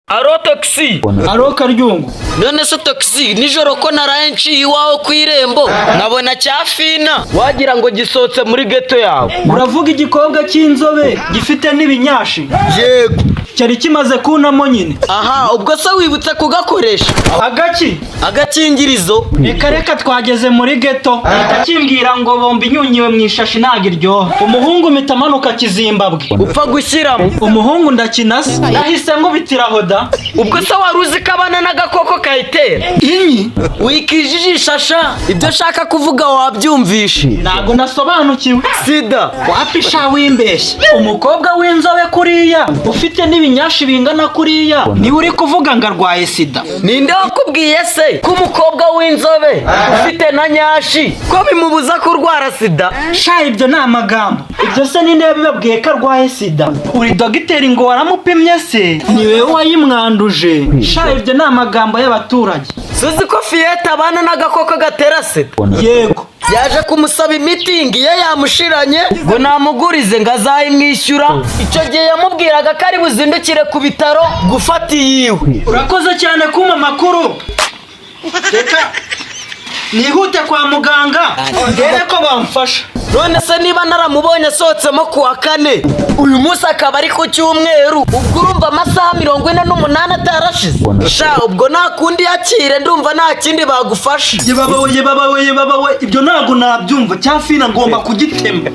Aro taxi. Aro Karyungu. None se taxi nijoro ko naraye nciye iwawe ku irembo nkabona cyafina wagira ngo gisohotse muri ghetto yawe. Muravuga igikobwa cy'inzobe gifite n'ibinyashi. Yego. Cyari kimaze kunamo nyine. Aha, ubwo se wibutse kugakoresha. Agaki? Agakingirizo. Reka twageze muri ghetto. Akimbwira ngo bombi inyunyiwe mu ishashi nagiryoha. Umuhungu mitamanuka Kizimbabwe. Upfa gushyiramo. Umuhungu ndakinase. Nahise ngubitiraho da. Ubwo se waruzi kabana n'agakoko kayitera. Inyi? Wikijijisha sha. Ibyo shaka kuvuga wabyumvishe. Nago nasobanukiwe. Sida. Wapisha wimbeshye. Umukobwa w'inzobe kuriya ufite n'ibinyashi bingana kuriya ni uri kuvuga ngo arwaye sida. Ninde wakubwiye se ko umukobwa w'inzobe ufite na nyashi ko bimubuza kurwara sida? Sha ibyo ni amagambo. Ibyo se ninde yabibabwiye ko arwaye sida? Uri dogiteri ngo waramupimye se? Ni wewe wayimwanduje. Sha ibyo ni amagambo y'abaturage. Suzi ko Fiyete abana n'agakoko gatera sida? Yego. Yaje kumusaba imitingi ye yamushiranye ngo namugurize ngo azayimwishyura. Icyo gihe yamubwiraga ko ari buzindukire ku bitaro gufata iyiwe. Urakoze cyane kuma makuru. Reka nihute kwa muganga ndebe ko bamfasha. None se niba naramubonye asohotsemo kuwa kane uyu munsi akaba ari ku cyumweru, ubwo urumva amasaha 48 atarashize? Sha ubwo nta kundi yakire, ndumva nta kindi bagufasha. Yebabawe ibyo ntago nabyumva. Cyafina ngomba kugitema.